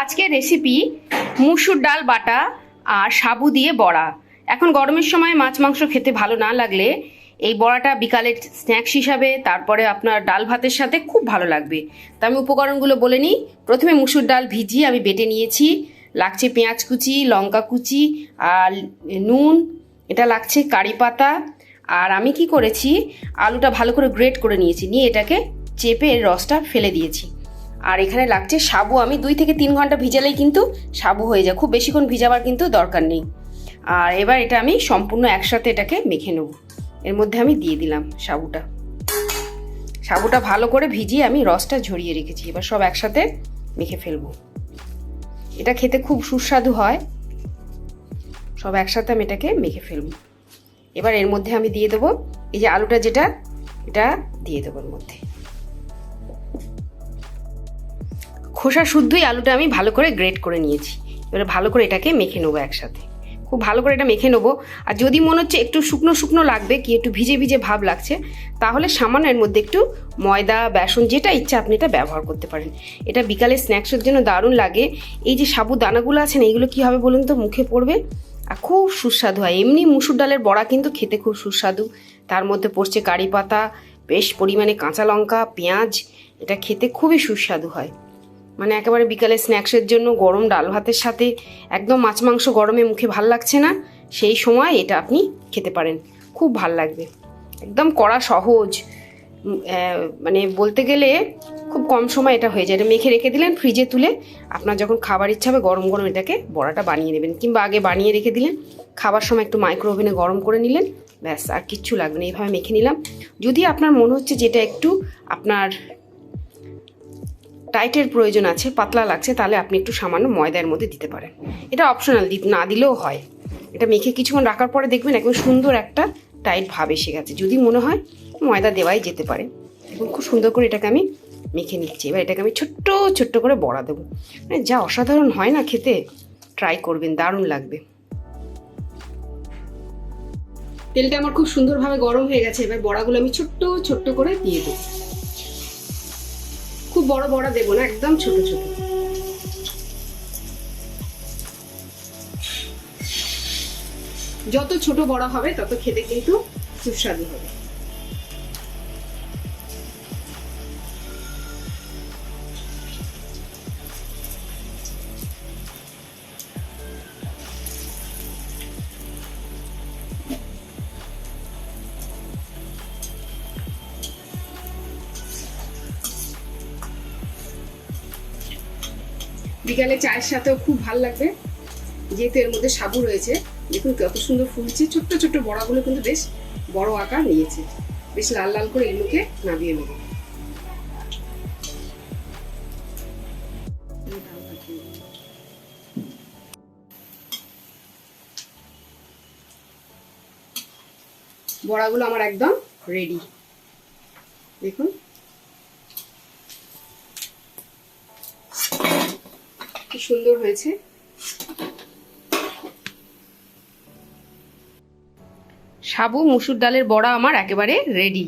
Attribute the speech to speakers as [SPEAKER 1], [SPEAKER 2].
[SPEAKER 1] আজকে রেসিপি মুসুর ডাল বাটা আর সাবু দিয়ে বড়া। এখন গরমের সময় মাছ মাংস খেতে ভালো না লাগলে এই বড়াটা বিকালের স্ন্যাক্স হিসাবে, তারপরে আপনার ডাল ভাতের সাথে খুব ভালো লাগবে। তো আমি উপকরণগুলো বলে নিই। প্রথমে মুসুর ডাল ভিজিয়ে আমি বেটে নিয়েছি। লাগছে পেঁয়াজ কুচি, লঙ্কা কুচি আর নুন, এটা লাগছে কারি পাতা। আর আমি কি করেছি, আলুটা ভালো করে গ্রেট করে নিয়েছি, নিয়ে এটাকে চেপে এর রসটা ফেলে দিয়েছি। আর এখানে লাগছে সাবু। আমি 2 থেকে 3 ঘন্টা ভিজালেই কিন্তু সাবু হয়ে যায়, খুব বেশিক্ষণ ভিজাবার কিন্তু দরকার নেই। আর এবার এটা আমি সম্পূর্ণ একসাথে এটাকে মেখে নেব। এর মধ্যে আমি দিয়ে দিলাম সাবুটা ভালো করে ভিজিয়ে আমি রসটা ঝরিয়ে রেখেছি। এবার সব একসাথে মেখে ফেলবো। এটা খেতে খুব সুস্বাদু হয়। সব একসাথে আমি এটাকে মেখে ফেলবো। এবার এর মধ্যে আমি দিয়ে দেবো এই যে আলুটা, এটা দিয়ে দেবো এর মধ্যে। খোসা শুদ্ধই আলুটা আমি ভালো করে গ্রেট করে নিয়েছি। এবারে ভালো করে এটাকে মেখে নেবো একসাথে, খুব ভালো করে এটা মেখে নেবো। আর যদি মনে হচ্ছে একটু শুকনো শুকনো লাগবে, কি একটু ভিজে ভিজে ভাব লাগছে, তাহলে সামান্য এর মধ্যে একটু ময়দা, বেসন, যেটা ইচ্ছা আপনি এটা ব্যবহার করতে পারেন। এটা বিকালে স্ন্যাক্সের জন্য দারুণ লাগে। এই যে সাবু দানাগুলো আছে না, এগুলো কী হবে বলুন তো, মুখে পড়বে আর খুব সুস্বাদু হয়। এমনি মুসুর ডালের বড়া কিন্তু খেতে খুব সুস্বাদু। তার মধ্যে পড়ছে কারি পাতা, বেশ পরিমাণে কাঁচা লঙ্কা, পেঁয়াজ। এটা খেতে খুবই সুস্বাদু হয়। মানে একেবারে বিকালে স্ন্যাক্সের জন্য গরম ডাল ভাতের সাথে, একদম মাছ মাংস গরমে মুখে ভাল লাগছে না, সেই সময় এটা আপনি খেতে পারেন, খুব ভাল লাগবে। একদম করা সহজ, মানে বলতে গেলে খুব কম সময় এটা হয়ে যায়। এটা মেখে রেখে দিলেন, ফ্রিজে তুলে আপনার যখন খাবার ইচ্ছা হবে গরম গরম এটাকে বড়াটা বানিয়ে নেবেন, কিংবা আগে বানিয়ে রেখে দিলেন, খাবার সময় একটু মাইক্রো ওভেনে গরম করে নিলেন, ব্যাস আর কিচ্ছু লাগবে না। এইভাবে মেখে নিলাম। যদি আপনার মনে হচ্ছে যেটা একটু আপনার টাইটের প্রয়োজন আছে, পাতলা লাগছে, তাহলে আপনি একটু সামান্য ময়দার মধ্যে দিতে পারেন। এটা অপশনাল, না দিলেও হয়। এটা মেখে কিছুক্ষণ রাখার পরে দেখবেন একদম সুন্দর একটা টাইট ভাব এসে গেছে। যদি মনে হয় ময়দা দেওয়াই যেতে পারে। এবং খুব সুন্দর করে এটাকে আমি মেখে নিচ্ছি। এবার এটাকে আমি ছোট্ট ছোট্ট করে বড়া দেবো। মানে যা অসাধারণ হয় না খেতে, ট্রাই করবেন, দারুণ লাগবে। তেলটা আমার খুব সুন্দরভাবে গরম হয়ে গেছে। এবার বড়াগুলো আমি ছোট্ট ছোট্ট করে দিয়ে দেবো। খুব বড় বড়া দেবো না, একদম ছোট ছোট। যত ছোট বড়া হবে তত খেতে কিন্তু সুস্বাদু হবে। বিকালে চায়ের সাথেও খুব ভালো লাগবে, যেহেতু এর মধ্যে সাবু রয়েছে। দেখুন কত সুন্দর ফুলছে। ছোট্ট ছোট্ট বড়াগুলো কিন্তু বেশ বড় আকার নিয়েছে। বেশ লাল লাল করে এগুলোকে নামিয়ে নেব। বড়াগুলো আমার একদম রেডি। দেখুন কি সুন্দর হয়েছে। সাবু মুসুর ডালের বড়া আমার একেবারে রেডি।